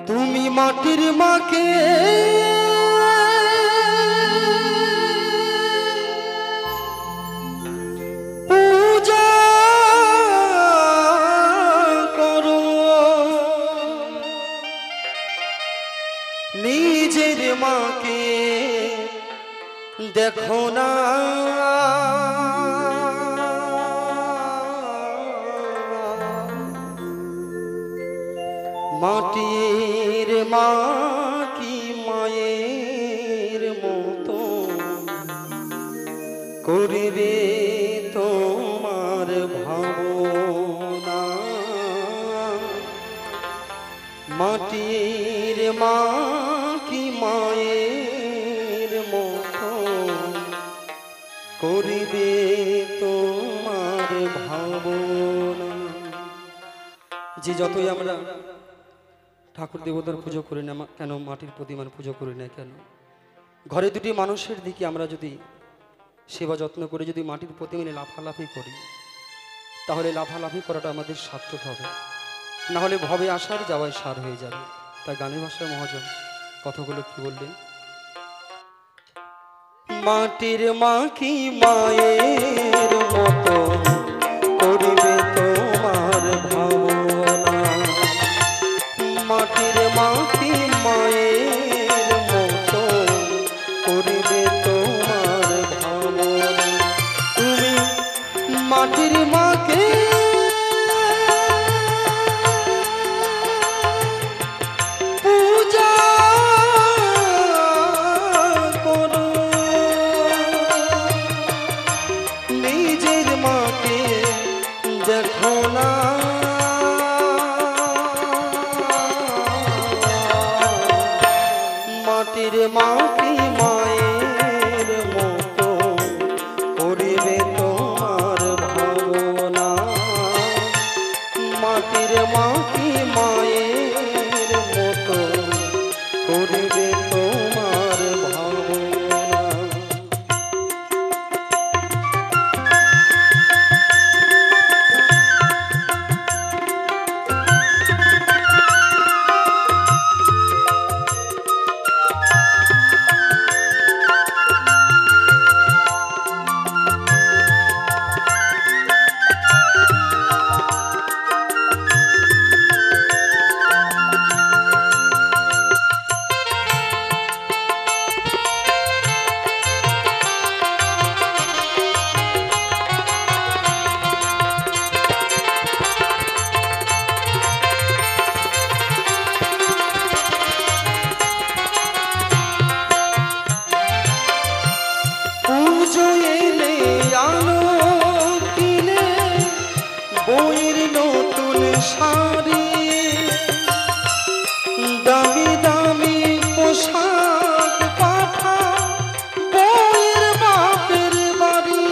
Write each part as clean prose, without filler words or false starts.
তুমি মাটির মাকে পূজা করো, নিজের মাকে দেখো না। মাটির মা কি মায়ের মতো করবে তোমার ভাবনা। মাটির মা কি মায়ের মতো করবে তোমার ভাবনা। যে যতই আমরা ঠাকুর দেবতার পুজো করি না কেন, মাটির প্রতিমার পুজো করি না কেন, ঘরে দুটি মানুষের দিকে আমরা যদি সেবা যত্ন করে যদি মাটির প্রতিমা লাফালাফি করি, তাহলে লাফালাফি করাটা আমাদের সার্থক হবে, না হলে ভবে আসার যাওয়ায় সার হয়ে যাবে। তাই গানের ভাষায় মহাজন কথাগুলো কি বললেন? মাটির মা কি মায়ের মতো করবে তোমার ভাবনা। মাটির মা কি মায়ের মতো করবে তোমার ভাবনা। তুমি মাটির মাকে পূজা করো, নিজের মাকে দেখো না। মাটির মা কি মায়ের মতো করবে তোমার ভাবনা। মাটির মা কি মায়ের মতো করবে তোমার ভাবনা। পুজো এলে আলো কিনে বইয়ের নতুন শাড়ি, দামি দামি পোশাক পাঠা বইয়ের বাপের বাড়ি।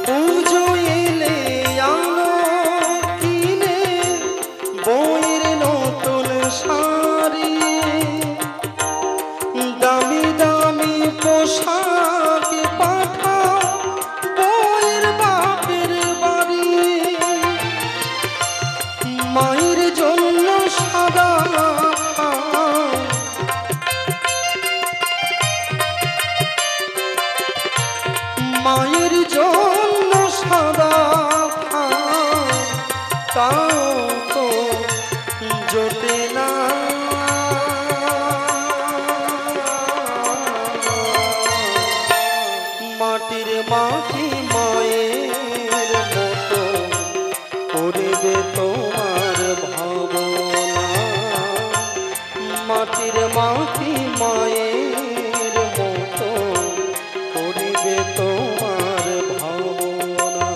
পুজো এলে আলো কিনে বইয়ের নতুন শাড়ি, দামি দামি পোশাক পাঠা বইয়ের বাপের বাড়ি। মায়ের জন্য সাদা মায়ের জন্য সাদা তাও তো জোটে না। মাটির মা কি মায়ের মতো করবে তোমার ভাবনা। মাটির মা কি মায়ের মতো করবে তোমার ভাবনা।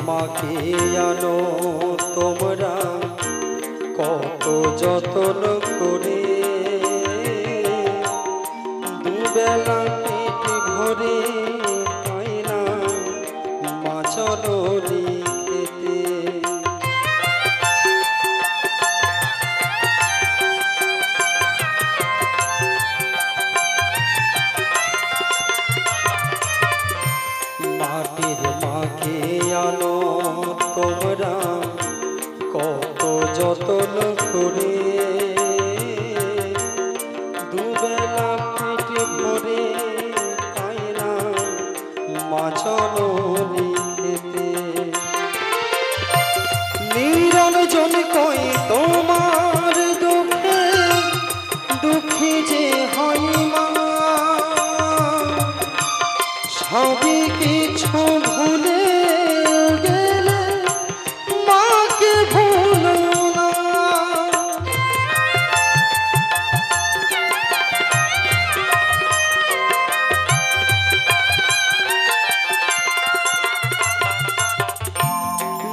মাকে আনো তোমরা কত যতন করে, দুবেলা পেট ভরে পায় না মা চলনি খেতে। মাটির মাকে আনো তোমরা কত যতন করে, দুবেলা পেট ভরে পায় না মা চলনি খেতে। নিরঞ্জন কয় তোমার দুঃখে দুঃখী যে হয় মা, সবই কিছু ভুলে গেলে মাকে ভুলো না।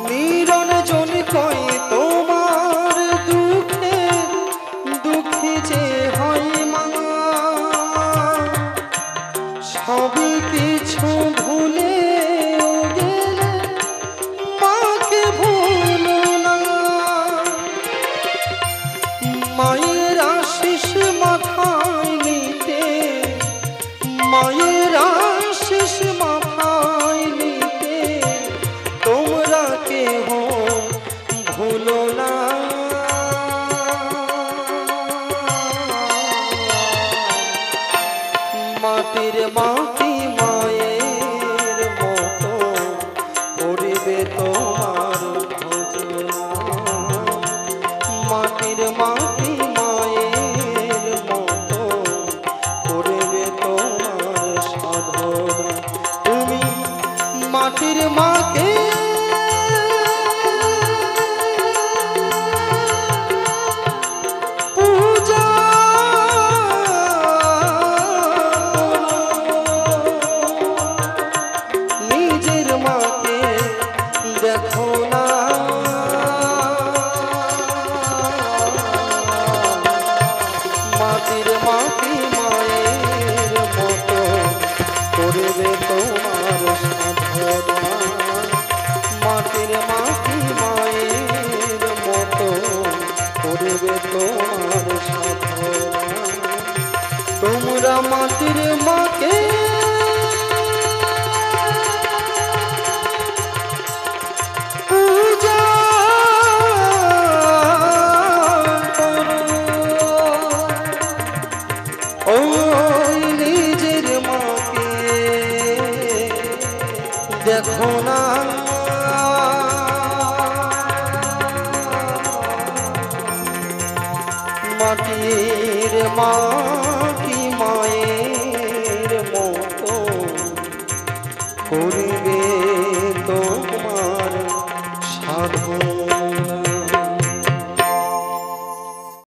নিরঞ্জন কয় তোমার দুঃখে দুঃখী যে হয় মা, সবই কিছু ভুলে গেলে মাকে ভুলো না। মায়ের আশিস মাথায় নিতে, মায়ের আশিস মাথায় নিতে তোমরা কেহ ভুলো না। মাটির মাটি মায়ের মতো করিবে তোমার ভজনা, মাটির মাটি মায়ের মতো করিবে তোমার সাধনা। তুমি মাটির মাকে দেখো না, মাটির মাটি মায়ের মতো করবে তোমার সাধনা, মাটির মাটি মায়ের মতো করবে তোমার সাধনা। তোমরা মাটির মাকে দেখো না, মাটির মাটি মায়ের মতো করে